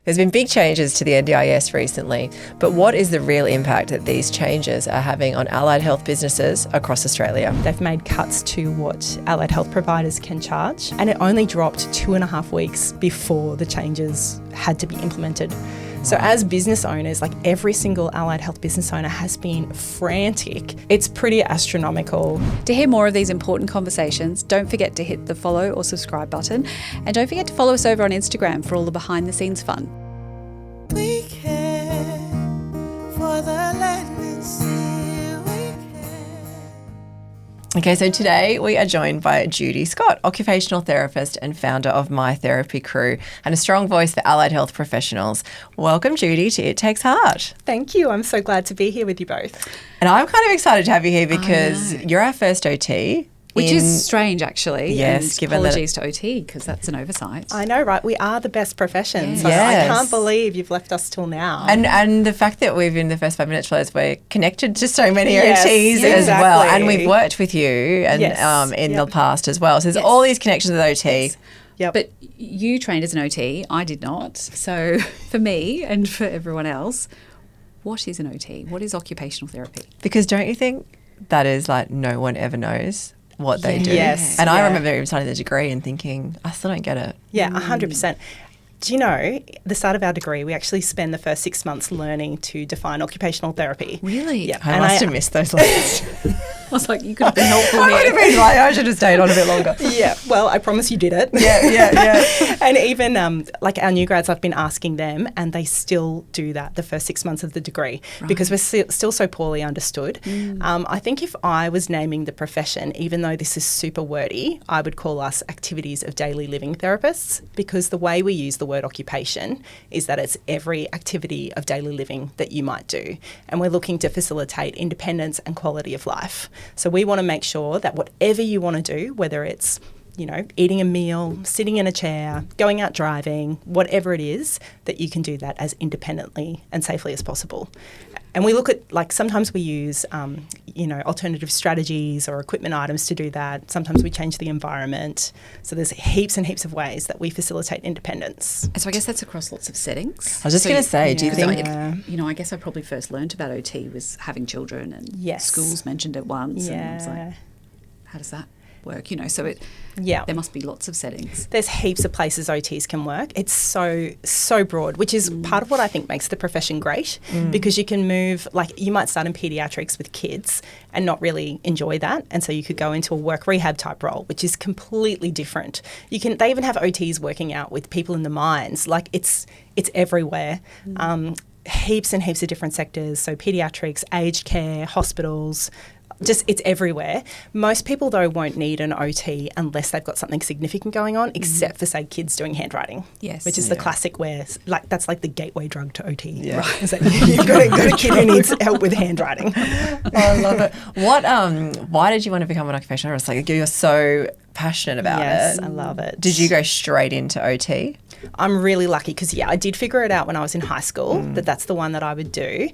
There's been big changes to the NDIS recently, but what is the real impact that these changes are having on allied health businesses across Australia? They've made cuts to what allied health providers can charge, and it only dropped 2.5 weeks before the changes had to be implemented. So as business owners, like every single allied health business owner has been frantic. It's pretty astronomical. To hear more of these important conversations, don't forget to hit the follow or subscribe button. And don't forget to follow us over on Instagram for all the behind the scenes fun. We care for the redundancy. Okay, so today we are joined by Judy Scott, occupational therapist and founder of My Therapy Crew, and a strong voice for allied health professionals. Welcome, Judy, to It Takes Heart. Thank you. I'm so glad to be here with you both. And I'm kind of excited to have you here because you're our first OT. Which is strange, actually. Yes, and given apologies to OT, because that's an oversight. I know, right? We are the best profession. Yes. So I Yes. can't believe you've left us till now. And the fact that we've, in the first 5 minutes, Liz, we're connected to so many Yes, OTs yeah, as well. exactly. And we've worked with you and Yes. in Yep. the past as well. So there's Yes. all these connections with OT. Yes. Yep. But you trained as an OT, I did not. So for me and for everyone else, what is an OT? What is occupational therapy? Because don't you think that is like no one ever knows what they do? Yes, And I yeah. remember even starting the degree and thinking, I still don't get it. Yeah, 100%. Do you know, the start of our degree, we actually spend the first 6 months learning to define occupational therapy. Really? Yeah. I And must have missed those lessons. I was like, you could have been helpful I would have here. been like, I should have stayed on a bit longer. Yeah, well, I promise you did it. Yeah. And even like our new grads, I've been asking them, and they still do that the first 6 months of the degree because we're still so poorly understood. I think if I was naming the profession, even though this is super wordy, I would call us activities of daily living therapists, because the way we use the word occupation is that it's every activity of daily living that you might do. And we're looking to facilitate independence and quality of life. So we want to make sure that whatever you want to do, whether it's eating a meal, sitting in a chair, going out driving, whatever it is, that you can do that as independently and safely as possible. And we look at, like, sometimes we use, alternative strategies or equipment items to do that. Sometimes we change the environment. So there's heaps and heaps of ways that we facilitate independence. And so I guess that's across lots of settings. I was just going to say, do you think... I guess I probably first learned about OT was having children, and Yes. schools mentioned it once. And I was Yeah. like, how does that work? There must be lots of settings. There's heaps of places OTs can work. It's so broad, which is part of what I think makes the profession great, because you can move, like you might start in paediatrics with kids and not really enjoy that, and so you could go into a work rehab type role, which is completely different. They even have OTs working out with people in the mines. Like it's everywhere. Heaps and heaps of different sectors. So paediatrics, aged care, hospitals. Just it's everywhere. Most people, though, won't need an OT unless they've got something significant going on, except for, say, kids doing handwriting. Yes. Which is the classic where, like, that's like the gateway drug to OT. Yeah. Right? Is that you've got a kid who needs help with handwriting. I love it. Why did you want to become an occupational therapist? Like, you're so passionate about Yes, it. I love it. Did you go straight into OT? I'm really lucky because, I did figure it out when I was in high school that that's the one that I would do.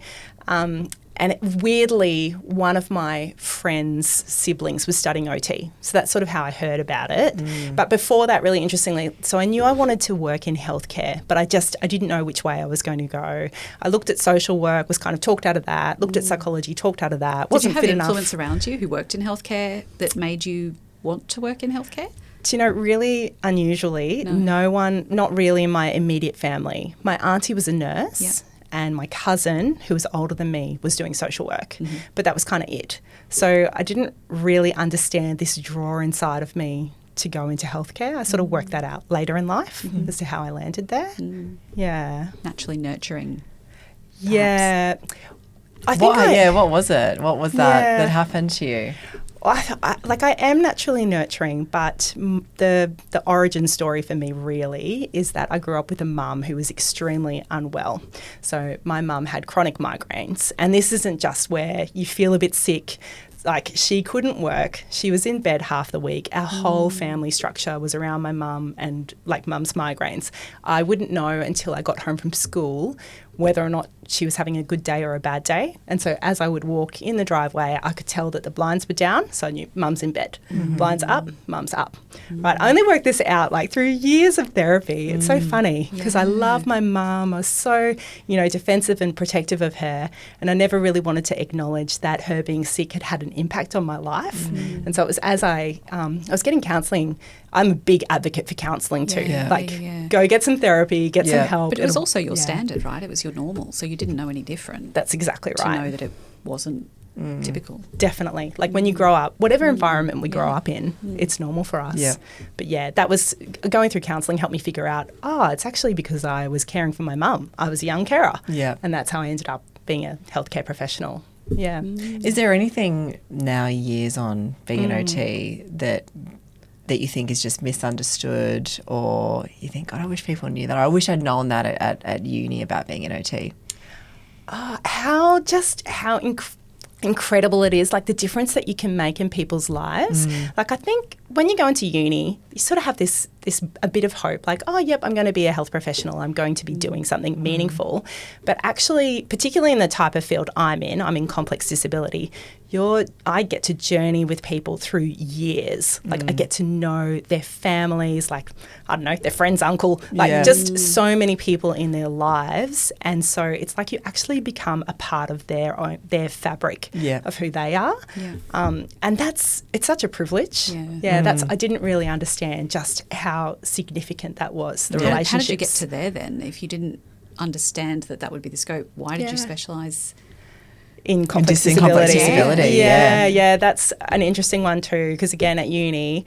And weirdly, one of my friend's siblings was studying OT. So that's sort of how I heard about it. But before that, really interestingly, so I knew I wanted to work in healthcare, but I didn't know which way I was going to go. I looked at social work, was kind of talked out of that, looked at psychology, talked out of that. Did you have fit influence enough. around you who worked in healthcare that made you want to work in healthcare? Do you know, really unusually, no one, not really in my immediate family. My auntie was a nurse. Yep. And my cousin, who was older than me, was doing social work. But that was kind of it. So I didn't really understand this draw inside of me to go into healthcare. I sort of worked that out later in life as to how I landed there. Yeah. Naturally nurturing. Yeah. I think what was it? What was that happened to you? I am naturally nurturing, but the origin story for me really is that I grew up with a mum who was extremely unwell. So my mum had chronic migraines, and this isn't just where you feel a bit sick. Like, she couldn't work. She was in bed half the week. Our whole family structure was around my mum and, like, mum's migraines. I wouldn't know until I got home from school whether or not she was having a good day or a bad day. And so as I would walk in the driveway, I could tell that the blinds were down, so I knew mum's in bed. Blinds up, mum's up. Right, I only worked this out like through years of therapy. It's so funny because I love my mum. I was so, defensive and protective of her, and I never really wanted to acknowledge that her being sick had an impact on my life. And so it was as I was getting counselling. I'm a big advocate for counselling too. Go get some therapy, get some help. But it was also your standard, right? It was your normal, so you didn't know any different. That's exactly right. To know that it wasn't typical. Definitely. Like when you grow up, whatever environment we grow up in, it's normal for us. Yeah. But that was going through counselling helped me figure out, it's actually because I was caring for my mum. I was a young carer. Yeah. And that's how I ended up being a healthcare professional. Yeah. Is there anything now, years on being an OT, that you think is just misunderstood, or you think, God, I wish people knew that? I wish I'd known that at uni about being an OT. How incredible it is, like the difference that you can make in people's lives. Like I think when you go into uni, you sort of have this a bit of hope, like, I'm going to be a health professional, I'm going to be doing something meaningful. But actually, particularly in the type of field I'm in complex disability, I get to journey with people through years. Like I get to know their families, like, I don't know, their friend's uncle, like just so many people in their lives. And so it's like you actually become a part of their fabric of who they are. Yeah. And it's such a privilege. I didn't really understand just how significant that was, the relationships. How did you get to there then? If you didn't understand that would be the scope, why did you specialise in complex disability? Yeah, that's an interesting one too, because again at uni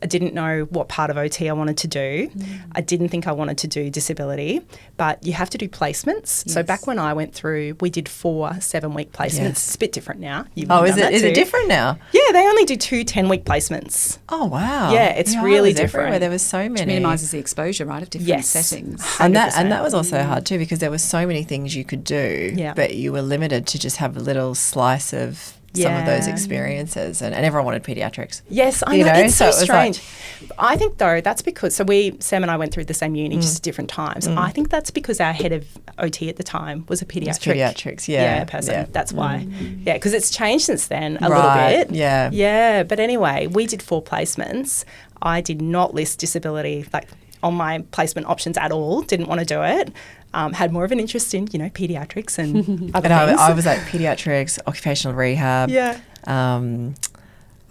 I didn't know what part of OT I wanted to do. I didn't think I wanted to do disability, but you have to do placements. Yes. So back when I went through, we did 4 7-week placements. Yes. It's a bit different now. Is it different now? Yeah, they only do 2 10-week placements. Oh, wow. Yeah, it's really different. There was so many. Which minimises the exposure, right, of different settings. 100%. And that was also hard too, because there were so many things you could do, but you were limited to just have a little slice of some of those experiences, and everyone wanted paediatrics. Yes, I know. It's so strange. I think though that's because, Sam and I went through the same uni just at different times. I think that's because our head of OT at the time was a paediatrics person. Yeah. That's why. Yeah, because it's changed since then a little bit. Yeah. Yeah, but anyway, we did 4 placements. I did not list disability on my placement options at all. Didn't want to do it. Had more of an interest in, paediatrics and other things. I was like paediatrics, occupational rehab. Yeah.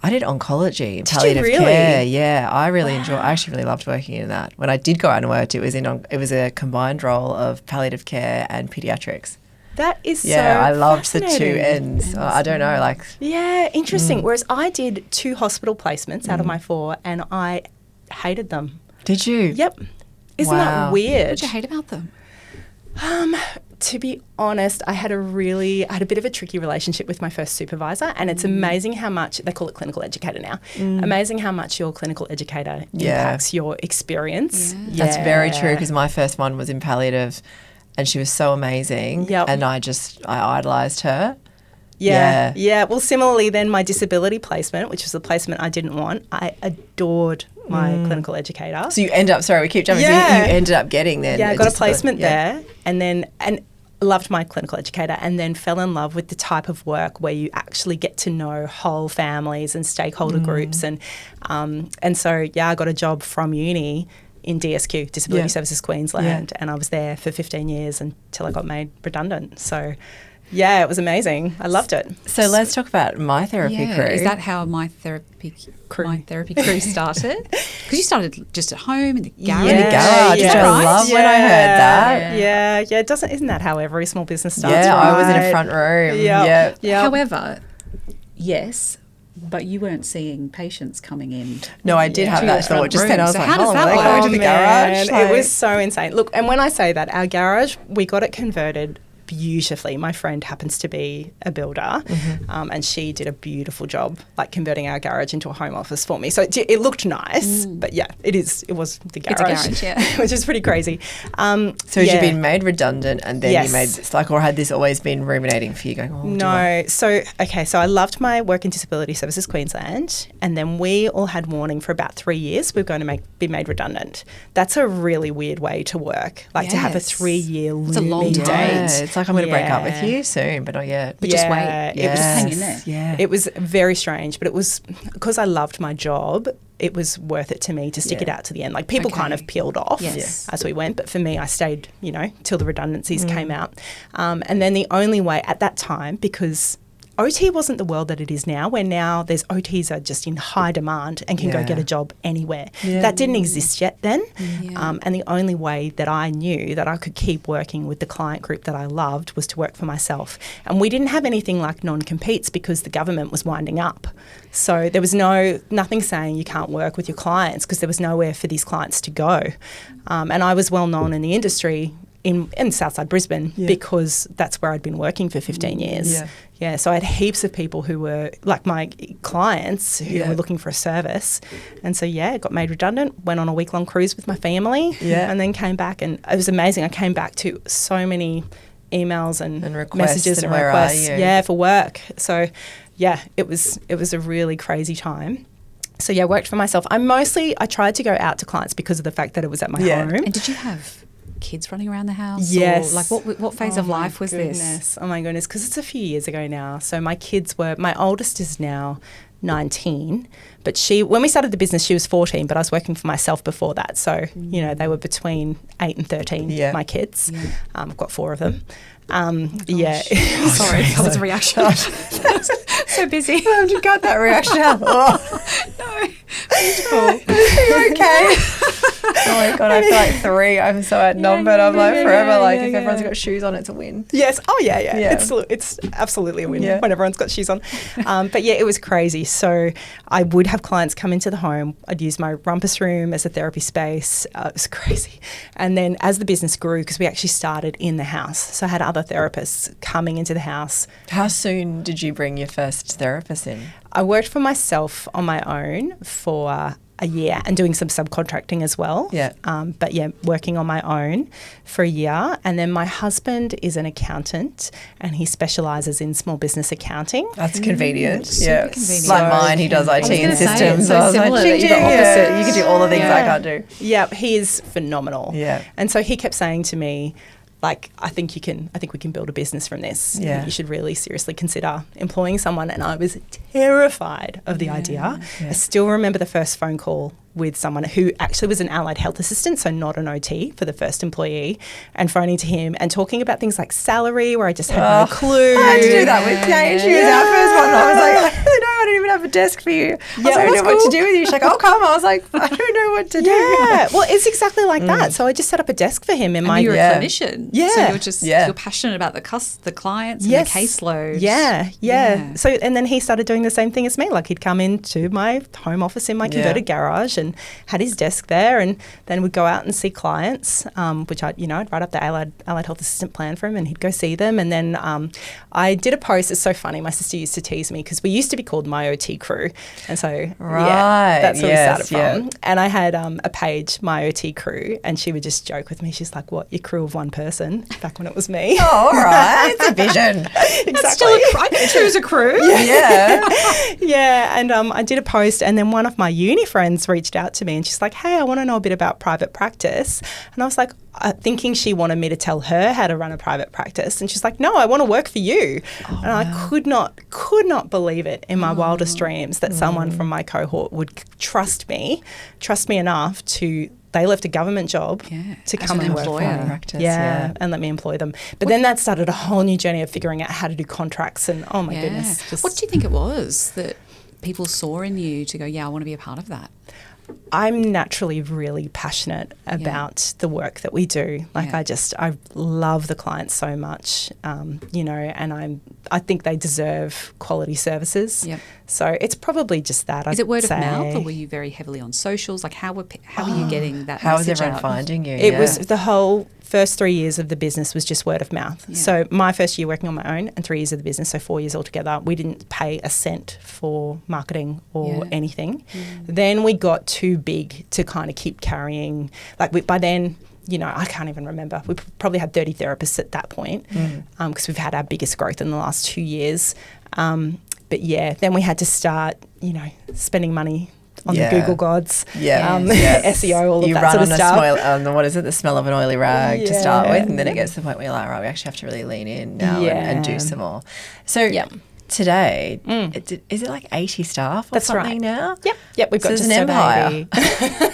I did oncology, palliative Did you really? care. Yeah, I really enjoyed. I actually really loved working in that. When I did go out and work, it was a combined role of palliative care and paediatrics. That is I loved the 2 ends. I don't know, Yeah, interesting. Whereas I did 2 hospital placements out of my 4, and I hated them. Did you? Yep. Isn't that weird? What did you hate about them? To be honest, I had a bit of a tricky relationship with my first supervisor, and it's amazing how much, they call it clinical educator now, amazing how much your clinical educator impacts your experience. Yeah. That's very true, because my first one was in palliative, and she was so amazing, and I idolised her. Yeah. Well, similarly then my disability placement, which was the placement I didn't want, I adored my clinical educator. So you end up, sorry, we keep jumping. Yeah. So you ended up getting then. Yeah, I got a placement there, and loved my clinical educator, and then fell in love with the type of work where you actually get to know whole families and stakeholder groups. And so, I got a job from uni in DSQ, Disability Services Queensland, and I was there for 15 years until I got made redundant. So, yeah, it was amazing. I loved it. So let's talk about My Therapy Crew. Is that how My Therapy Crew started? Because you started just at home in the garage. In the garage, which I love when I heard that. Yeah. Isn't that how every small business starts? Yeah, right? I was in a front room. Yeah. However, yes, but you weren't seeing patients coming in. No, I did have that thought just then. I was So like, how does that am I work? going to the garage? It was so insane. Look, and when I say that, our garage, we got it converted beautifully. My friend happens to be a builder, and she did a beautiful job, like converting our garage into a home office for me. So it looked nice, but yeah, it was the garage. It's a garage, yeah. Which is pretty crazy. So had you been made redundant and then you made, or had this always been ruminating for you going, oh, no. So I loved my work in Disability Services Queensland, and then we all had warning for about 3 years we were going to be made redundant. That's a really weird way to work, like to have a 3-year looming date. Yeah, it's like I'm going to break up with you soon, but not yet. But just wait. It was hang in there. Yeah. It was very strange, but it was because I loved my job. It was worth it to me to stick it out to the end. Like people kind of peeled off as we went, but for me, I stayed, till the redundancies came out. And then the only way at that time, because OT wasn't the world that it is now, where now there's OTs are just in high demand and can go get a job anywhere. Yeah. That didn't exist yet then. Yeah. And the only way that I knew that I could keep working with the client group that I loved was to work for myself. And we didn't have anything like non-competes because the government was winding up. So there was nothing saying you can't work with your clients because there was nowhere for these clients to go. And I was well known in the industry in Southside Brisbane because that's where I'd been working for 15 years. Yeah, so I had heaps of people who were like my clients who were looking for a service. And so, got made redundant, went on a week-long cruise with my family and then came back. And it was amazing. I came back to so many emails and messages and requests for work. So, it was a really crazy time. So, I worked for myself. I tried to go out to clients because of the fact that it was at my home. And did you have kids running around the house? Yes. Or like what phase of life was this? Oh my goodness, because it's a few years ago now. So my oldest is now 19, but when we started the business, she was 14, but I was working for myself before that. So, they were between 8 and 13, my kids. Yeah. I've got 4 of them. Sorry, that was a reaction. So busy. I just got that reaction. No, beautiful. Are you okay? Oh my God, I feel like 3. I'm so outnumbered. I'm like forever. If everyone's got shoes on, it's a win. Yes. Oh yeah. It's absolutely a win when everyone's got shoes on. But it was crazy. So I would have clients come into the home. I'd use my rumpus room as a therapy space. It was crazy. And then as the business grew, because we actually started in the house, so I had other therapists coming into the house. How soon did you bring your first therapist in? I worked for myself on my own for a year and doing some subcontracting as well. Yeah. But working on my own for a year. And then my husband is an accountant and he specialises in small business accounting. That's convenient. Super convenient. Like mine, he does IT and systems. So similar that you're the opposite. You can do all the things I can't do. Yeah, he is phenomenal. Yeah. And so he kept saying to me, I think we can build a business from this. Yeah. You should really seriously consider employing someone. And I was terrified of the idea. Yeah. I still remember the first phone call with someone who actually was an allied health assistant, so not an OT for the first employee, and phoning to him and talking about things like salary where I just had no clue. I had to do that with Kate. She was our first one. I was like, I don't even have a desk for you. I don't know what to do with you. She's like, come. I was like, I don't know what to do. Yeah, well, it's exactly like that. So I just set up a desk for him in my... You're a clinician. Yeah. So you're just, you're passionate about the clients and the caseload. Yeah. So, and then he started doing the same thing as me. Like he'd come into my home office in my converted garage and had his desk there, and then we'd go out and see clients, which I'd write up the allied health assistant plan for him, and he'd go see them. And then I did a post. It's so funny. My sister used to tease me because we used to be called My OT Crew, and so that's where we started from. And I had a page, My OT Crew, and she would just joke with me. She's like, "What? Your crew of one person?" Back when it was me. Oh, all right. It's a vision. Exactly. That's still a crew. I can choose a crew. Yeah. And I did a post, and then one of my uni friends reached out to me, and she's like, "Hey, I want to know a bit about private practice." And I was like, thinking she wanted me to tell her how to run a private practice, and she's like, "No, I want to work for you." And I could not believe it in my wildest dreams that someone from my cohort would trust me enough to. They left a government job to come and work for me. Practice, and let me employ them. But then that started a whole new journey of figuring out how to do contracts, and oh my goodness. What do you think it was that people saw in you to go, I want to be a part of that? I'm naturally really passionate about the work that we do. I love the clients so much, and I think they deserve quality services. Yep. So it's probably just that. Is it word of mouth, or were you very heavily on socials? Like how were you getting that? How was message everyone out? finding you? It was the whole first 3 years of the business was just word of mouth. Yeah. So my first year working on my own and 3 years of the business, so 4 years altogether, we didn't pay a cent for marketing or anything. Then we got too big to kind of keep carrying. Like by then, I can't even remember. We probably had 30 therapists at that point because we've had our biggest growth in the last 2 years. But then we had to start, spending money on the Google gods, SEO, all of that sort of stuff. What is it? The smell of an oily rag to start with, and then it gets to the point where you're like, right, we actually have to really lean in now and do some more. So today, is it like 80 staff or something now? Yep, we've got just an empire.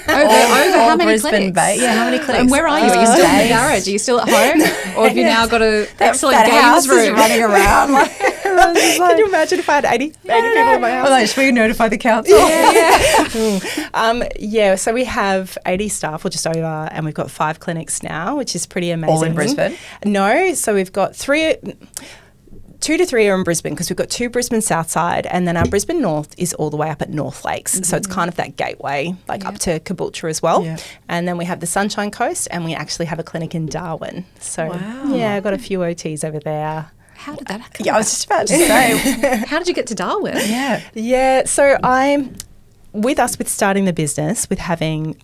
Over how many Brisbane clinics? Bay. Yeah, how many clinics? And where are you? Are you still in the garage? Are you still at home? Or have you now got an excellent that games house is room? running around? Can you imagine if I had 80 people in my house? Well, should we notify the council? So we have 80 staff or just over, and we've got 5 clinics now, which is pretty amazing. All in Brisbane? No, so we've got 2 to 3 are in Brisbane because we've got 2 Brisbane Southside, and then our Brisbane North is all the way up at North Lakes. So it's kind of that gateway, up to Caboolture as well. Yeah. And then we have the Sunshine Coast, and we actually have a clinic in Darwin. So I've got a few OTs over there. How did that happen? Yeah, I was just about to say. How did you get to Darwin? Yeah, so with starting the business, with having...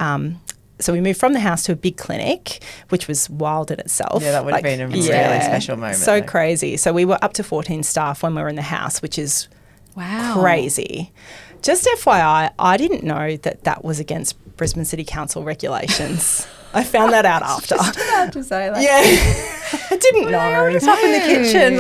So we moved from the house to a big clinic, which was wild in itself. Yeah, that would have been a really special moment. So crazy. So we were up to 14 staff when we were in the house, which is crazy. Just FYI, I didn't know that was against Brisbane City Council regulations. I found that out after. Just about to say, I didn't know. It's up in the kitchen,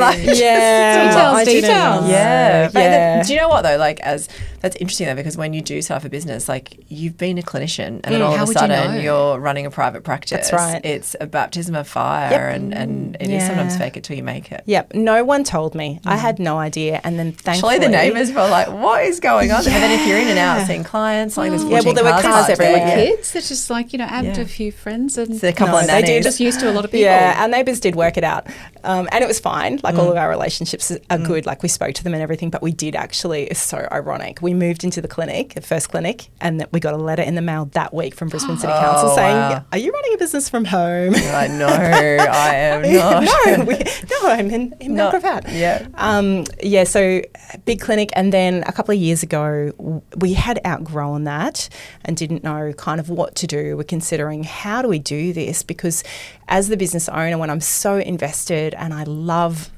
details. Yeah. Do you know what though? That's interesting though, because when you do start a business, you've been a clinician, and then all of a sudden you're running a private practice. That's right. It's a baptism of fire, and it is sometimes fake it till you make it. Yep. No one told me. I had no idea, and then thankfully the neighbours were like, "What is going on?" But then if you're in and out seeing clients, there's 14 there were cars everywhere. Kids, they're just add a few friends, and a couple of nannies. They just used to a lot of people. Yeah, our neighbours did work it out, and it was fine. All of our relationships are good. We spoke to them and everything, but we did actually. It's so ironic. We moved into the clinic, the first clinic, and we got a letter in the mail that week from Brisbane City Council saying, "Are you running a business from home?" You're like, no, I am not. no, I'm in Malcravat. Yeah. So big clinic, and then a couple of years ago, we had outgrown that and didn't know kind of what to do. We're considering, how do we do this? Because as the business owner, when I'm so invested and I love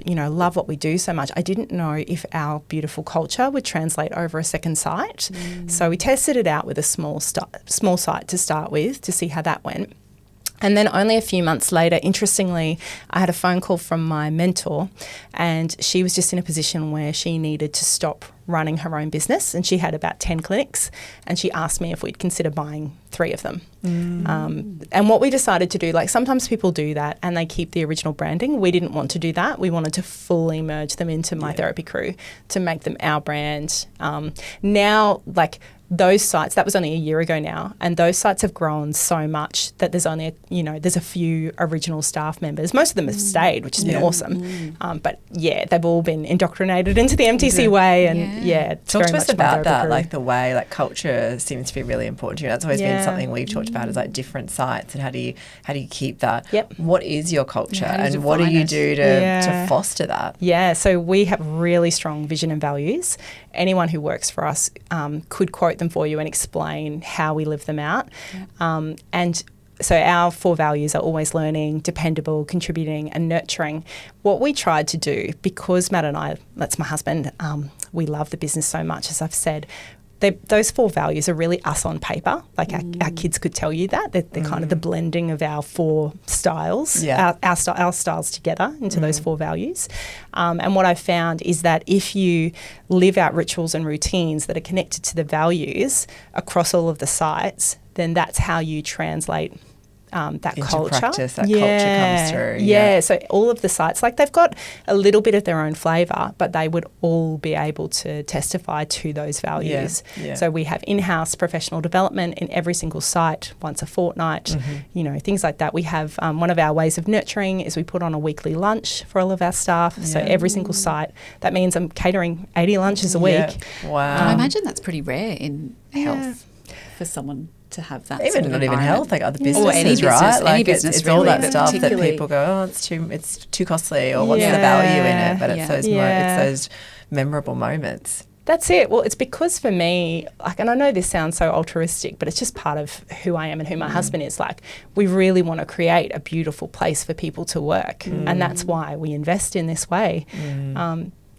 what we do so much, I didn't know if our beautiful culture would translate over a second site. So we tested it out with a small site to start with to see how that went. And then only a few months later, interestingly, I had a phone call from my mentor, and she was just in a position where she needed to stop running her own business, and she had about 10 clinics, and she asked me if we'd consider buying 3 of them. And what we decided to do, sometimes people do that and they keep the original branding. We didn't want to do that. We wanted to fully merge them into My Therapy Crew to make them our brand. Now, those sites, that was only a year ago now, and those sites have grown so much that there's only there's a few original staff members. Most of them have stayed, which has been awesome. But they've all been indoctrinated into the MTC way, and it's talk very to us much about that, Crew. The way culture seems to be really important to you. That's always been something we've talked about, is different sites, and how do you keep that? What is your culture, and what do you do to foster that? So we have really strong vision and values. Anyone who works for us could quote them for you and explain how we live them out. And so our 4 values are always learning, dependable, contributing, and nurturing. What we tried to do, because Matt and I, that's my husband, we love the business so much, as I've said, those 4 values are really us on paper. Our kids could tell you that. They're kind of the blending of our 4 styles, our styles together into those 4 values. And what I've found is that if you live out rituals and routines that are connected to the values across all of the sites, then that's how you translate that into culture. Practice, that culture comes through. So all of the sites, they've got a little bit of their own flavour, but they would all be able to testify to those values. So we have in-house professional development in every single site once a fortnight, things like that. We have one of our ways of nurturing is we put on a weekly lunch for all of our staff. So every single site, that means I'm catering 80 lunches a week. Wow. I imagine that's pretty rare in health for someone to have that Even sort of not even environment. health, like other Or businesses, any business, right? any Like business it's all really, that but stuff that particularly- people go, oh, it's too costly, or what's the value in it? But it's Yeah. those Yeah. it's those memorable moments. That's it. Well, it's because for me, like, and I know this sounds so altruistic, but it's just part of who I am and who my husband is. Like, we really want to create a beautiful place for people to work, and that's why we invest in this way.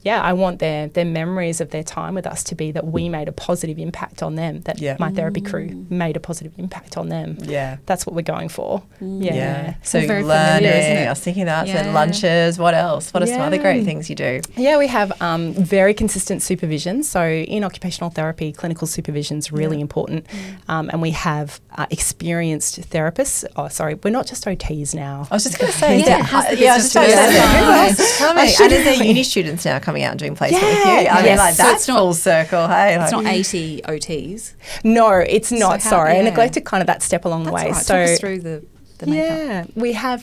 I want their memories of their time with us to be that we made a positive impact on them, that my therapy crew made a positive impact on them. Yeah. That's what we're going for. Yeah. So Very learning, familiar, isn't it? I was thinking that, so Yeah. lunches, what else? What are some other Yeah. great things you do? Yeah, we have very consistent supervision. So in occupational therapy, clinical supervision is really important. And we have experienced therapists. Oh, sorry, we're not just OTs now. I was just going to say, Yeah, how's the I was business just about to say, diversified? who else is coming? should And is there have- uni students now coming out and doing placement with you? Yeah. I mean, Yes. like, So that's it's not- full circle, hey? It's like- not 80 OTs. No, it's not. how- sorry, I yeah. neglected kind of that step along the That's way. all right. So Talk us through the makeup. yeah, we have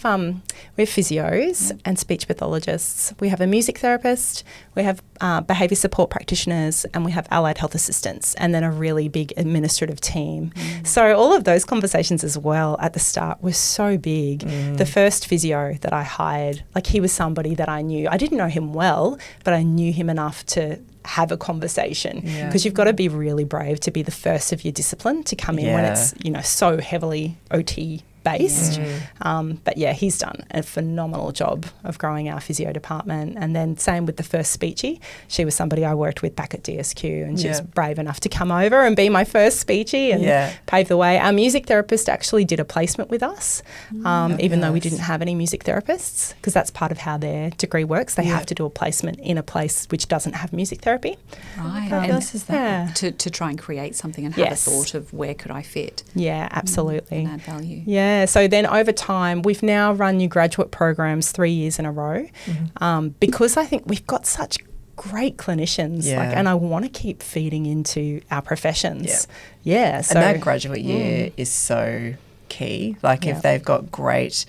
physios and speech pathologists. We have a music therapist. We have behaviour support practitioners, and we have allied health assistants, and then a really big administrative team. So all of those conversations as well at the start were so big. The first physio that I hired, like, he was somebody that I knew. I didn't know him well, but I knew him enough to have a conversation, because you've got to be really brave to be the first of your discipline to come in when it's, so heavily OT based. But yeah, he's done a phenomenal job of growing our physio department. And then same with the first speechy. She was somebody I worked with back at DSQ, and she was brave enough to come over and be my first speechy and pave the way. Our music therapist actually did a placement with us, even though we didn't have any music therapists, because that's part of how their degree works. They have to do a placement in a place which doesn't have music therapy. Right. How And fabulous is that? to try and create something and have Yes. a thought of where could I fit Yeah, absolutely. and add value. Yeah, so then over time, we've now run new graduate programs 3 years in a row, because I think we've got such great clinicians, and I want to keep feeding into our professions. Yeah, so and that graduate year is so key. Like, if they've got great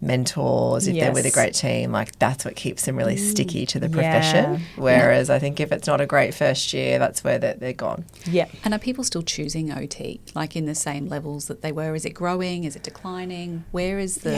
mentors, if they're with a great team, like, that's what keeps them really sticky to the profession. Whereas I think if it's not a great first year, that's where they're gone. Yeah. And are people still choosing OT, like in the same levels that they were? Is it growing? Is it declining? Where is the,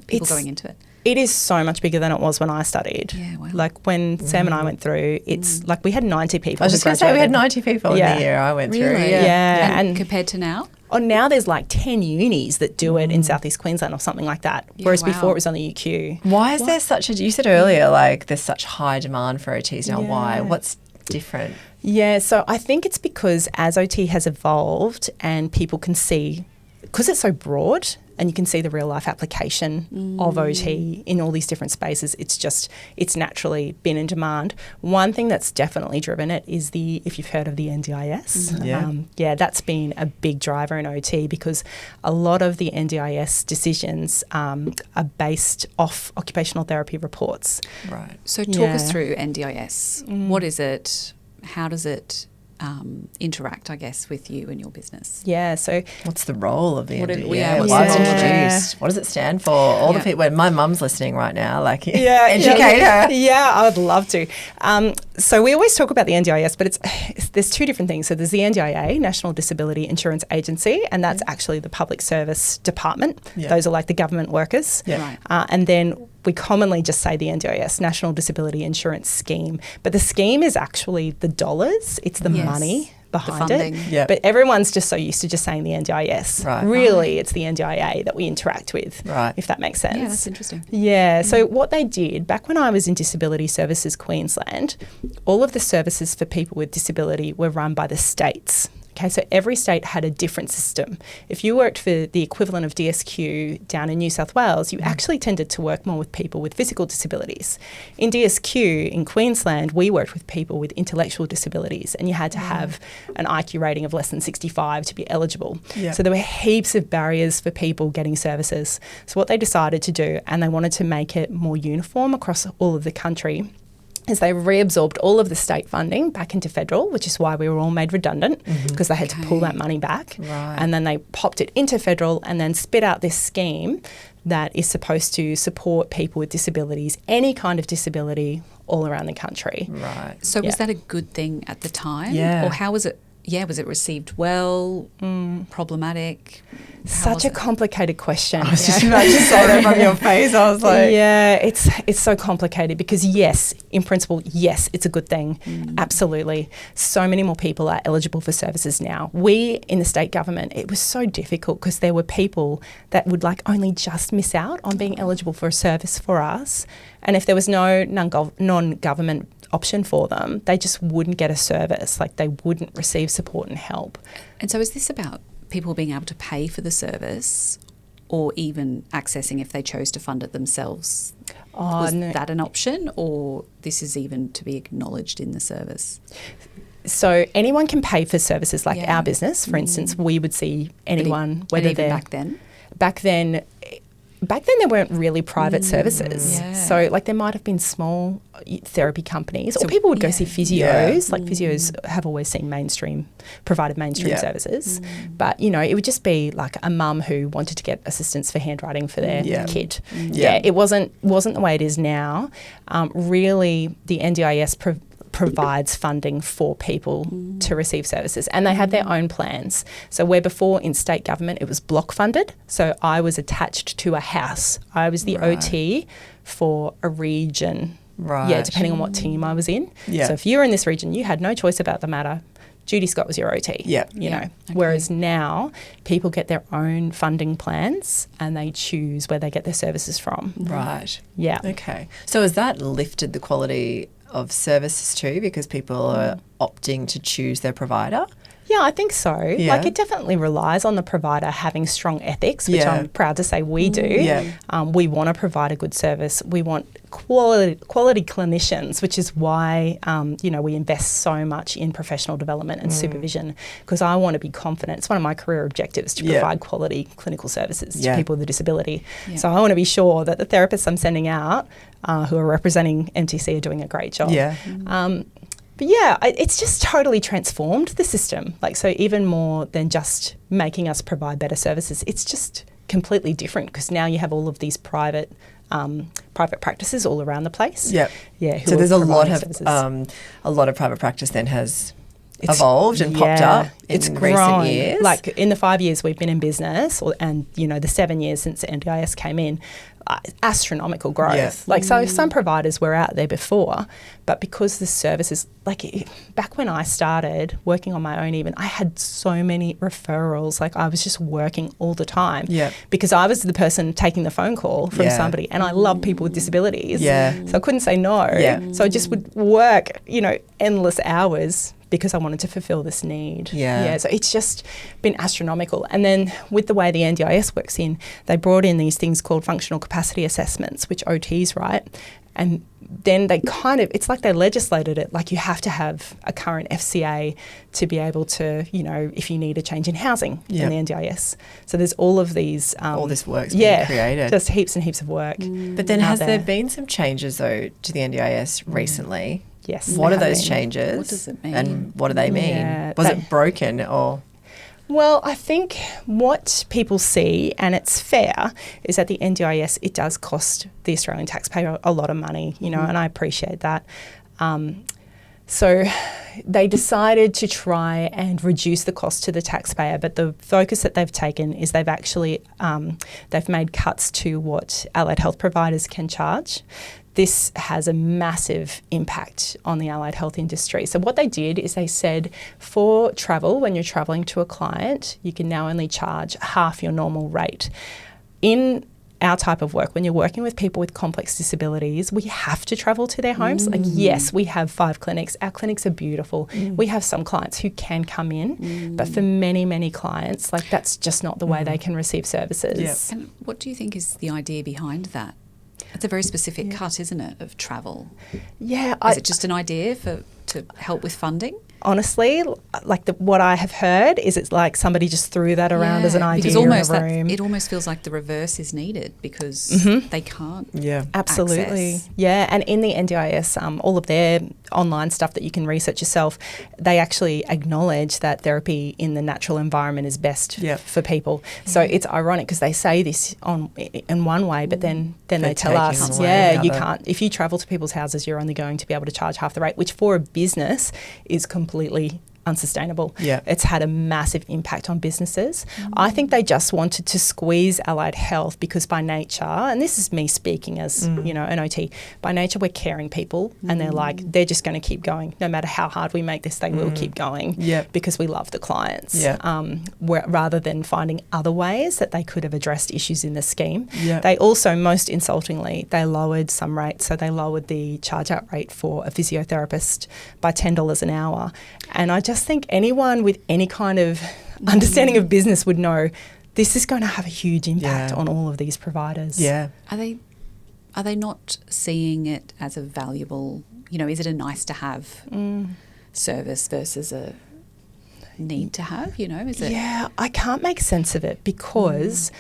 people It's- going into it? It is so much bigger than it was when I studied. Yeah, wow. Like, when Sam and I went through, it's like we had 90 people. I was who just going to say, we had graduated. 90 people in the year I went through. Really? Yeah. And And compared to now? Oh, now there's like 10 unis that do it in Southeast Queensland or something like that. Yeah, Whereas wow. before it was on the UQ. Why is there such a, you said earlier, like, there's such high demand for OTs now. Why? What's different? Yeah, so I think it's because as OT has evolved and people can see, because it's so broad and you can see the real life application of OT in all these different spaces, it's naturally been in demand. One thing that's definitely driven it is if you've heard of the NDIS, that's been a big driver in OT, because a lot of the NDIS decisions are based off occupational therapy reports. Right. So talk us through NDIS. What is it? How does it interact, I guess, with you and your business? Yeah, so What's the role of the What NDIS? yeah, what's Why the it's role of it? introduced? What does it stand for? All the people, when my mum's listening right now, like, educate her. Yeah, I would love to. So we always talk about the NDIS, but there's two different things. So there's the NDIA, National Disability Insurance Agency, and that's actually the public service department. Yeah. Those are like the government workers. Yeah. Right. And then we commonly just say the NDIS, National Disability Insurance Scheme. But the scheme is actually the dollars. It's the Yes. money behind funding. it. Yep. But everyone's just so used to just saying the NDIS. Right. Really, it's the NDIA that we interact with, Right. if that makes sense. Yeah, that's interesting. Yeah, so what they did back when I was in Disability Services Queensland, all of the services for people with disability were run by the states. Okay, so every state had a different system. If you worked for the equivalent of DSQ down in New South Wales, you actually tended to work more with people with physical disabilities. In DSQ in Queensland, we worked with people with intellectual disabilities, and you had to have an IQ rating of less than 65 to be eligible. Yeah. So there were heaps of barriers for people getting services. So what they decided to do, and they wanted to make it more uniform across all of the country, is they reabsorbed all of the state funding back into federal, which is why we were all made redundant, because they had to pull that money back. Right. And then they popped it into federal and then spit out this scheme that is supposed to support people with disabilities, any kind of disability, all around the country. Right. So was Yeah. that a good thing at the time? Yeah. Or how was it, was it received well, problematic? Such a complicated question. I was just about to say that from your face. I was like, yeah, it's so complicated because yes, in principle, yes, it's a good thing. Absolutely. So many more people are eligible for services now. We in the state government, it was so difficult because there were people that would like only just miss out on being eligible for a service for us. And if there was no non-government option for them, they just wouldn't get a service. Like they wouldn't receive support and help. And so is this about people being able to pay for the service or even accessing if they chose to fund it themselves? Was that an option, or this is even to be acknowledged in the service? So anyone can pay for services like our business. For instance, we would see anyone, whether they're... Back then there weren't really private services. So like there might have been small therapy companies, or people would go see physios. Like physios have always seen provided mainstream services. But, you know, it would just be like a mum who wanted to get assistance for handwriting for their kid. It wasn't the way it is now. Really, the NDIS provides funding for people to receive services, and they have their own plans. So where before in state government it was block funded, so I was attached to a house. I was the OT for a region, depending on what team I was in. So if you were in this region, you had no choice about the matter. Judy Scott was your OT, you know. Whereas now people get their own funding plans and they choose where they get their services from. Okay. So has that lifted the quality of services too, because people are opting to choose their provider? Yeah, I think so. Like it definitely relies on the provider having strong ethics, which I'm proud to say we do. We want to provide a good service. We want quality clinicians, which is why you know, we invest so much in professional development and supervision, because I want to be confident. It's one of my career objectives to provide quality clinical services to people with a disability. So I want to be sure that the therapists I'm sending out who are representing MTC are doing a great job. But yeah, it's just totally transformed the system. Like, so even more than just making us provide better services, it's just completely different because now you have all of these private practices all around the place. So there's a lot of private practice then has evolved and popped up in recent years. Like in the 5 years we've been in business, and you know the 7 years since the NDIS came in, astronomical growth. Like so some providers were out there before, but because the services, like back when I started working on my own even, I had so many referrals. Like I was just working all the time because I was the person taking the phone call from somebody, and I love people with disabilities. So I couldn't say no. So I just would work, you know, endless hours because I wanted to fulfill this need. So it's just been astronomical. And then with the way the NDIS works in, they brought in these things called functional capacity assessments, which OTs write. And then they kind of, it's like they legislated it, like you have to have a current FCA to be able to, you know, if you need a change in housing in the NDIS. So there's all of these... all this work's being created. Just heaps and heaps of work. But then has there been some changes, though, to the NDIS recently? Yes. What are those changes? What does it mean? And what do they mean? Was it broken or... Well, I think what people see, and it's fair, is that the NDIS, it does cost the Australian taxpayer a lot of money, you know, and I appreciate that. So they decided to try and reduce the cost to the taxpayer, but the focus that they've taken is they've actually they've made cuts to what allied health providers can charge. This has a massive impact on the allied health industry. So what they did is they said for travel, when you're travelling to a client, you can now only charge half your normal rate. In our type of work, when you're working with people with complex disabilities, we have to travel to their homes. Like, yes, we have 5 clinics. Our clinics are beautiful. We have some clients who can come in, but for many, many clients, like that's just not the way they can receive services. And what do you think is the idea behind that? It's a very specific cut, isn't it, of travel? Is it just an idea to help with funding? Honestly, like what I have heard is it's like somebody just threw that around as an idea in a room. It almost feels like the reverse is needed because they can't Absolutely. access. And in the NDIS, all of their online stuff that you can research yourself, they actually acknowledge that therapy in the natural environment is best for people. So it's ironic because they say this in one way, but then they tell us, you can't. If you travel to people's houses, you're only going to be able to charge half the rate, which for a business is completely unsustainable. Yeah. It's had a massive impact on businesses. I think they just wanted to squeeze allied health because by nature, and this is me speaking as, an OT, by nature we're caring people and they're just going to keep going. No matter how hard we make this, they will keep going because we love the clients. Rather than finding other ways that they could have addressed issues in the scheme. They also, most insultingly, they lowered some rates. So they lowered the charge-out rate for a physiotherapist by $10 an hour. And I just think anyone with any kind of understanding of business would know this is going to have a huge impact on all of these providers. Yeah. Are they not seeing it as a valuable, is it a nice to have service versus a need to have, is it? Yeah, I can't make sense of it because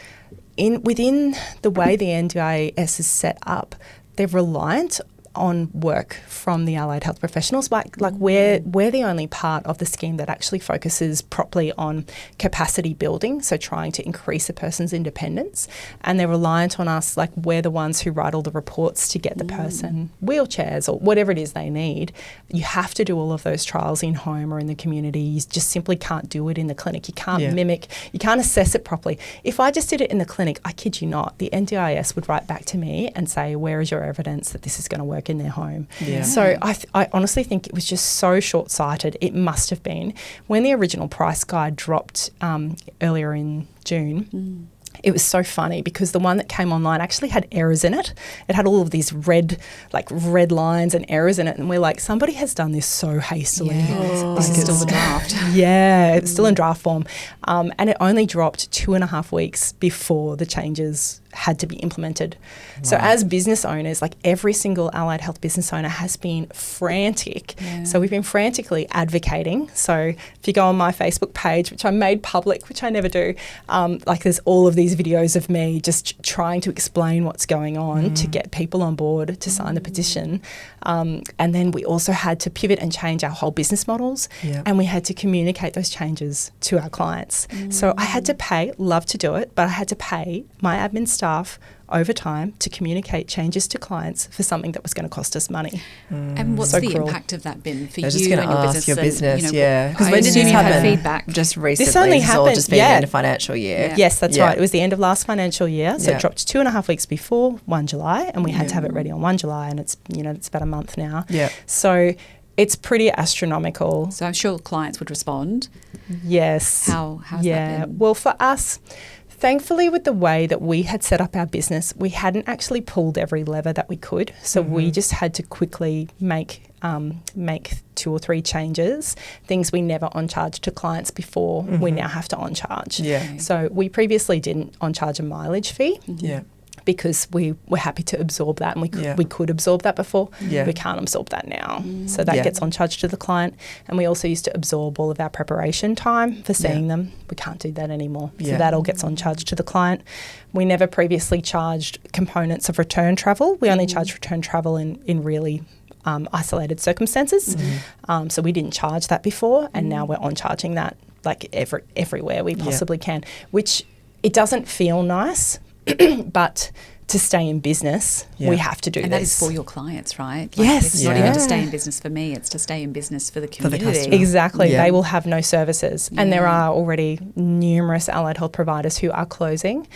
within the way the NDIS is set up, they're reliant on work from the allied health professionals. Like we're the only part of the scheme that actually focuses properly on capacity building, so trying to increase a person's independence. And they're reliant on us, like we're the ones who write all the reports to get the person wheelchairs or whatever it is they need. You have to do all of those trials in home or in the community. You just simply can't do it in the clinic. You can't mimic, you can't assess it properly. If I just did it in the clinic, I kid you not, the NDIS would write back to me and say, where is your evidence that this is going to work in their home? So I honestly think it was just so short-sighted. It must have been. When the original price guide dropped earlier in June, it was so funny because the one that came online actually had errors in it. It had all of these red lines and errors in it. And we're like, somebody has done this so hastily. This is still the draft. It's still in draft form. And it only dropped 2.5 weeks before the changes had to be implemented. Wow. So as business owners, like every single allied health business owner has been frantic. So we've been frantically advocating. So if you go on my Facebook page, which I made public, which I never do, there's all of these videos of me just trying to explain what's going on to get people on board to sign the petition. And then we also had to pivot and change our whole business models, and we had to communicate those changes to our clients. So I had to pay, love to do it, but I had to pay my admin staff overtime to communicate changes to clients for something that was going to cost us money. And what's the impact of that been for I was you just and gonna your ask business? your business, because I when did assume this you've had happen? feedback. Just recently. This only This has all happened, just been the end of financial year. Yes, that's right. It was the end of last financial year, so it dropped 2.5 weeks before 1 July, and we had to have it ready on 1 July, and it's it's about a month now. So it's pretty astronomical. So I'm sure clients would respond. Yes. How's that been? Well, for us, thankfully, with the way that we had set up our business, we hadn't actually pulled every lever that we could. So we just had to quickly make 2 or 3 changes, things we never on-charged to clients before, we now have to on-charge. So we previously didn't on-charge a mileage fee. Because we were happy to absorb that, and we could absorb that before. We can't absorb that now. So that gets on charge to the client. And we also used to absorb all of our preparation time for seeing them. We can't do that anymore. So that all gets on charge to the client. We never previously charged components of return travel. We only charged return travel in really isolated circumstances. So we didn't charge that before, and now we're on charging that like everywhere we possibly can, which it doesn't feel nice. But to stay in business, we have to do this. And that is for your clients, right? Yes. It's not even to stay in business for me, it's to stay in business for the community. For the customer. Exactly. They will have no services. And there are already numerous allied health providers who are closing.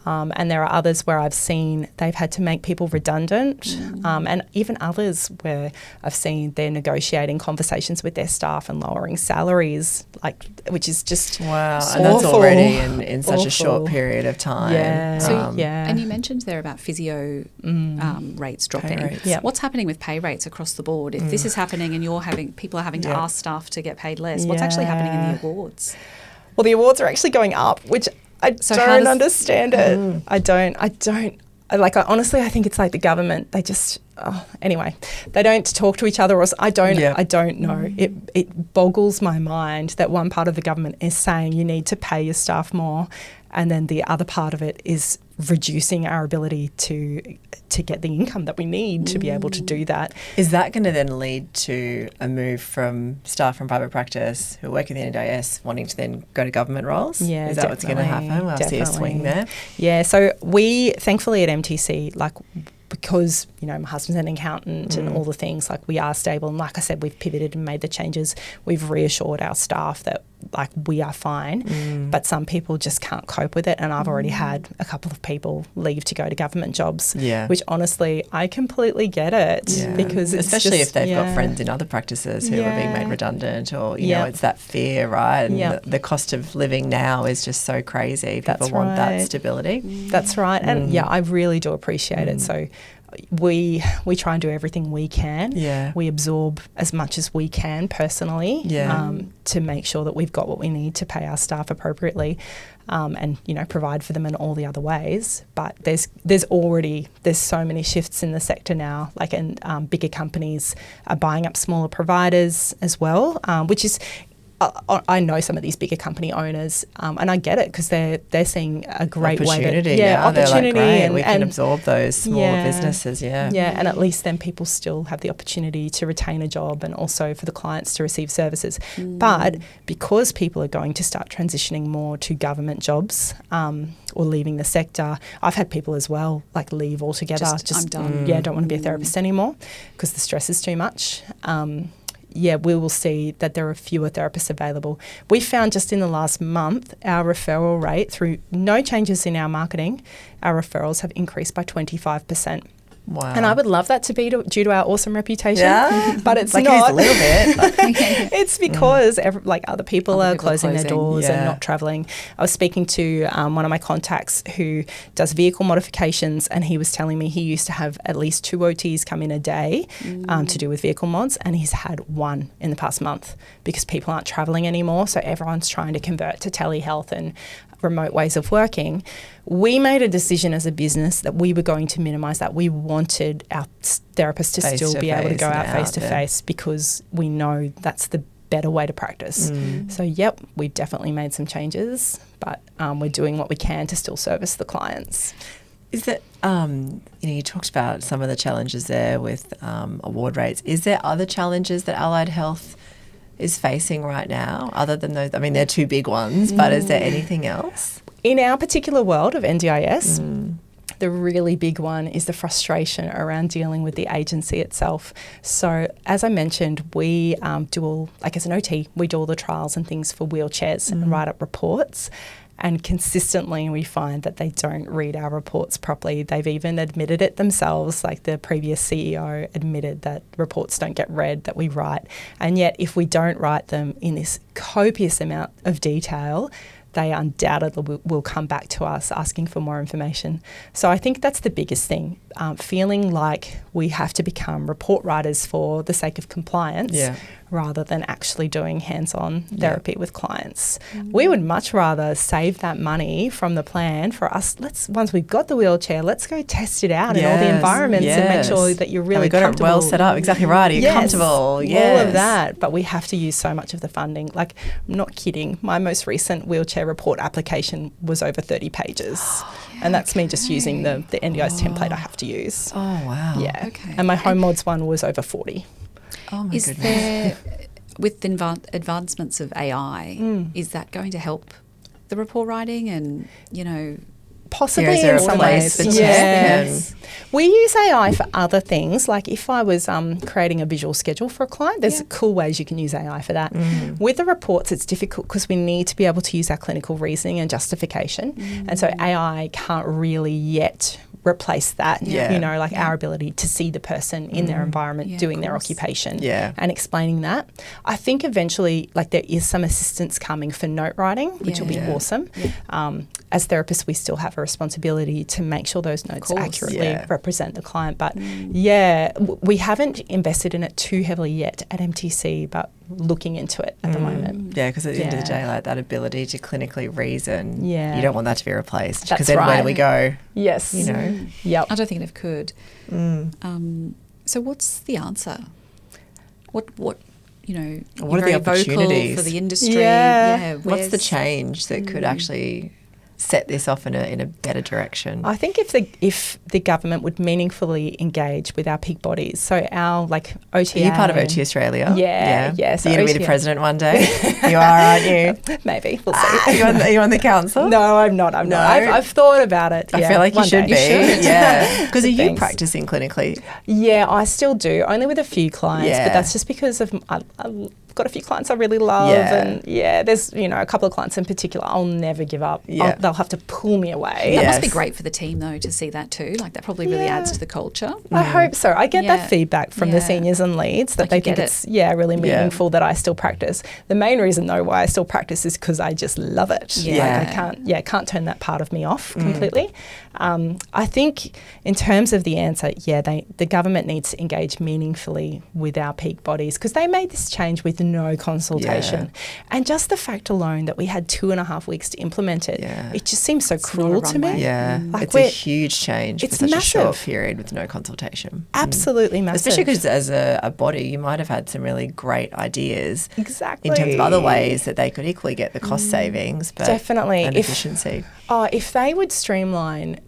And there are others where I've seen they've had to make people redundant. And even others where I've seen they're negotiating conversations with their staff and lowering salaries, which is just awful. And that's already in such a short period of time. And you mentioned there about physio rates dropping. Rates. What's happening with pay rates across the board? If this is happening and people are having to ask staff to get paid less, what's actually happening in the awards? Well, the awards are actually going up, which I don't understand it. I don't. Honestly, I think it's like the government. They just, anyway, they don't talk to each other. I don't know. It boggles my mind that one part of the government is saying you need to pay your staff more, and then the other part of it is reducing our ability to get the income that we need to be able to do that. Is that going to then lead to a move from staff from private practice who work in the NDIS wanting to then go to government roles? Yeah, is that what's going to happen? We'll see a swing there. Yeah, so we, thankfully at MTC, because, you know, my husband's an accountant and all the things, like we are stable. And like I said, we've pivoted and made the changes. We've reassured our staff that like we are fine, but some people just can't cope with it. And I've already had a couple of people leave to go to government jobs, which honestly, I completely get it because it's especially just, if they've got friends in other practices who are being made redundant, or, you know, it's that fear, right? And the cost of living now is just so crazy. People want that stability. That's right. And I really do appreciate it. So we try and do everything we can. We absorb as much as we can personally to make sure that we've got what we need to pay our staff appropriately, and, you know, provide for them in all the other ways. But there's so many shifts in the sector now, like, and bigger companies are buying up smaller providers as well, which is, I know some of these bigger company owners, and I get it because they're seeing a great opportunity. way to, opportunity, like, great, and we can absorb those smaller businesses. And at least then people still have the opportunity to retain a job and also for the clients to receive services. But because people are going to start transitioning more to government jobs, or leaving the sector, I've had people as well like leave altogether. I'm done. Don't want to be a therapist anymore because the stress is too much. We will see that there are fewer therapists available. We found just in the last month, our referral rate, through no changes in our marketing, our referrals have increased by 25%. Wow. And I would love that to be due to our awesome reputation, but it's like not. It is a little bit. It's because other people are closing their doors and not travelling. I was speaking to one of my contacts who does vehicle modifications, and he was telling me he used to have at least 2 OTs come in a day to do with vehicle mods, and he's had 1 in the past month because people aren't travelling anymore. So everyone's trying to convert to telehealth and remote ways of working. We made a decision as a business that we were going to minimise that. We wanted our therapists to still be able to go out face to face because we know that's the better way to practice. So, we definitely made some changes, but we're doing what we can to still service the clients. Is that, you talked about some of the challenges there with award rates. Is there other challenges that allied health is facing right now other than those? I mean, they're 2 big ones, but is there anything else? In our particular world of NDIS, the really big one is the frustration around dealing with the agency itself. So as I mentioned, we do all, like as an OT, we do all the trials and things for wheelchairs and write up reports. And consistently we find that they don't read our reports properly. They've even admitted it themselves, like the previous CEO admitted that reports don't get read that we write. And yet if we don't write them in this copious amount of detail, they undoubtedly will come back to us asking for more information. So I think that's the biggest thing, feeling like we have to become report writers for the sake of compliance rather than actually doing hands-on therapy with clients. We would much rather save that money from the plan for us. Once we've got the wheelchair, let's go test it out in all the environments and make sure that you're really comfortable. Got it well set up. Exactly right. Are you comfortable? All of that. But we have to use so much of the funding. Like, I'm not kidding. My most recent wheelchair report application was over 30 pages. And that's me just using the NDIS template I have to use. Oh, wow. Yeah. Okay. And my home mods one was over 40. Oh, my goodness. Is there, with the advancements of AI, is that going to help the report writing and, possibly in some ways. Yes. We use AI for other things. Like if I was creating a visual schedule for a client, there's cool ways you can use AI for that. With the reports, it's difficult because we need to be able to use our clinical reasoning and justification. And so AI can't really yet replace that, our ability to see the person in their environment doing their occupation and explaining that. I think eventually there is some assistance coming for note writing, which will be awesome. As therapists, we still have a responsibility to make sure those notes accurately represent the client. But we haven't invested in it too heavily yet at MTC, but looking into it at the moment. Yeah, because at the end of the day, that ability to clinically reason, you don't want that to be replaced. That's because then where do we go? Yes. Yep. I don't think it could. So what's the answer? What are the opportunities for the industry? What's the change that could actually set this off in a better direction? I think if the government would meaningfully engage with our peak bodies, so our OTA. Are you part of OT Australia? Yeah. So you're going to be the president one day? You are, aren't you? Maybe. We'll see. Are you on the council? No, I'm not. I'm not. I've thought about it. I feel like you should be. Yeah. Because are you Thanks. practicing clinically? Yeah, I still do, only with a few clients, Yeah. but that's just because of I've got a few clients I really love, and there's a couple of clients in particular I'll never give up. Yeah. They'll have to pull me away. That Yes. must be great for the team, though, to see that too. Like, that probably really adds to the culture. I hope so. I get Yeah. that feedback from the Yeah. seniors and leads that Like, they you think get it's really meaningful that I still practice. The main reason though why I still practice is because I just love it. Yeah. Like I can't turn that part of me off completely. I think in terms of the answer, the government needs to engage meaningfully with our peak bodies, because they made this change with no consultation. And just the fact alone that we had 2.5 weeks to implement it, it just seems so cruel to me. Yeah, Like it's a huge change it's for such a short massive. period with no consultation. Absolutely massive. Especially because as a body, you might have had some really great ideas Exactly. in terms of other ways that they could equally get the cost savings, but Definitely. and efficiency. If they would streamline,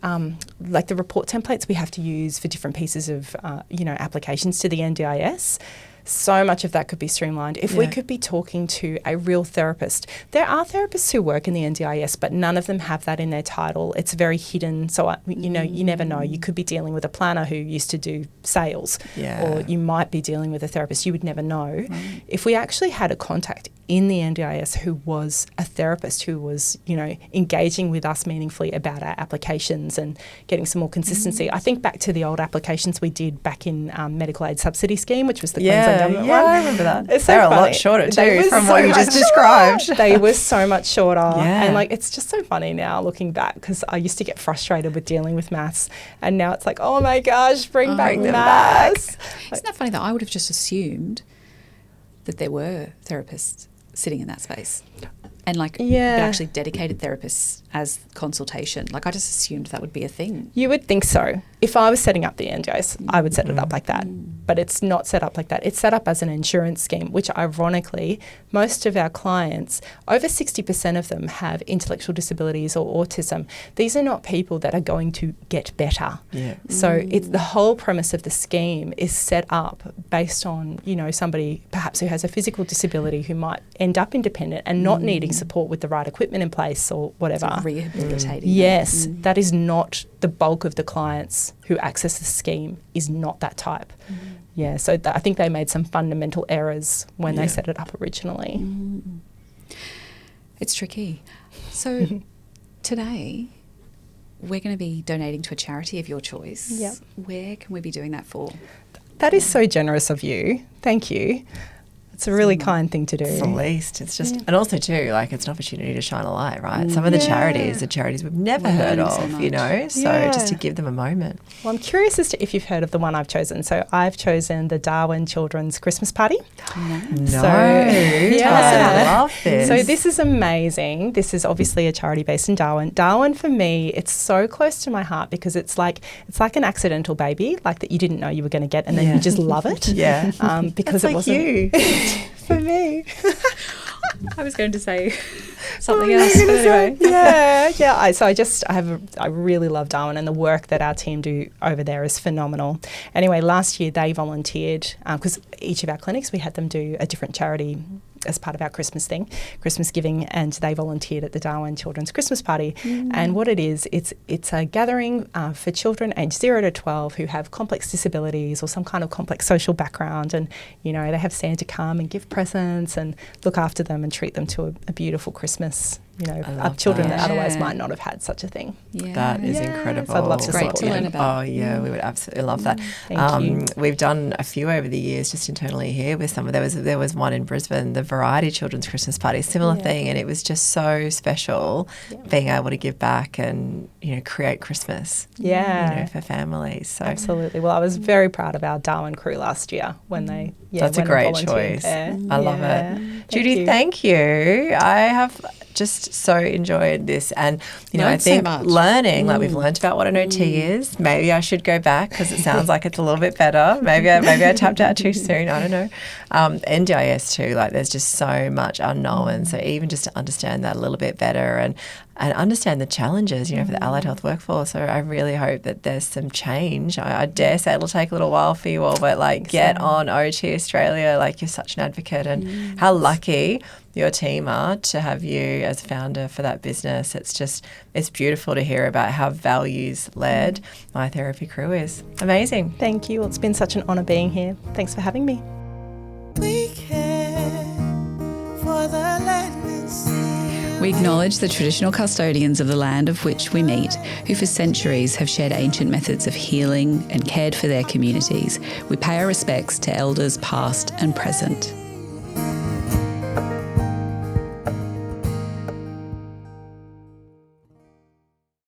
like the report templates we have to use for different pieces of, applications to the NDIS, so much of that could be streamlined. If we could be talking to a real therapist. There are therapists who work in the NDIS, but none of them have that in their title. It's very hidden. So, you never know. You could be dealing with a planner who used to do sales, or you might be dealing with a therapist. You would never know. Right. If we actually had a contact in the NDIS who was a therapist, who was, engaging with us meaningfully about our applications and getting some more consistency. I think back to the old applications we did back in medical aid subsidy scheme, which was the Queensland government one. I remember that. It's They're so a funny. lot shorter They too were from so what you just much described. They were so much shorter. Yeah. And it's just so funny now looking back, because I used to get frustrated with dealing with maths, and now it's like, oh my gosh, bring back maths. Isn't that funny though? I would have just assumed that there were therapists sitting in that space. And but actually dedicated therapists as consultation. Like, I just assumed that would be a thing. You would think so. If I was setting up the NDIS, I would set it up like that. But it's not set up like that. It's set up as an insurance scheme, which ironically, most of our clients, over 60% of them have intellectual disabilities or autism. These are not people that are going to get better. Yeah. So it's the whole premise of the scheme is set up based on, somebody perhaps who has a physical disability who might end up independent and not needing support with the right equipment in place or whatever. Sort of rehabilitating. Yes, that is not the bulk of the clients who access the scheme, is not that type. Yeah, so I think they made some fundamental errors when they set it up originally. It's tricky. So today we're going to be donating to a charity of your choice. Yep. Where can we be doing that for? That is so generous of you. Thank you. It's a really kind thing to do. It's the least. It's just, and also too, it's an opportunity to shine a light, right? Some of the charities are charities we've never heard of, so just to give them a moment. Well, I'm curious as to if you've heard of the one I've chosen. So I've chosen the Darwin Children's Christmas Party. No. So, I love this. So this is amazing. This is obviously a charity based in Darwin. Darwin, for me, it's so close to my heart because it's like an accidental baby, like that you didn't know you were going to get, and then you just love it. Yeah. Because That's it wasn't you. for me. I was going to say something else, but anyway. I really love Darwin, and the work that our team do over there is phenomenal. Anyway, last year they volunteered, because each of our clinics, we had them do a different charity as part of our Christmas thing, Christmas giving, and they volunteered at the Darwin Children's Christmas Party. And what it is, it's a gathering for children aged 0 to 12 who have complex disabilities or some kind of complex social background, and they have Santa come and give presents and look after them and treat them to a beautiful Christmas. Children that otherwise might not have had such a thing. Yeah. That is incredible. So I'd love to Great support to them. learn about. Oh, yeah, we would absolutely love that. Thank you. We've done a few over the years just internally here with some. There was one in Brisbane, the Variety Children's Christmas Party, similar thing, and it was just so special being able to give back and, create Christmas for families. So Absolutely. Well, I was very proud of our Darwin crew last year when they That's a went and great volunteered choice. there. I love it. Judy, thank you. I have just so enjoyed this, and I think learning, we've learned about what an OT is. Maybe I should go back because it sounds like it's a little bit better. Maybe I tapped out too soon. I don't know. NDIS too. There's just so much unknown. So even just to understand that a little bit better, and understand the challenges, for the allied health workforce. So I really hope that there's some change. I dare say it'll take a little while for you all, but get on OT Australia. You're such an advocate, and how lucky your team are to have you as founder for that business. It's beautiful to hear about how values-led My Therapy Crew is. Amazing. Thank you. Well, it's been such an honour being here. Thanks for having me. We care for the land and sea. We acknowledge the traditional custodians of the land of which we meet, who for centuries have shared ancient methods of healing and cared for their communities. We pay our respects to elders past and present.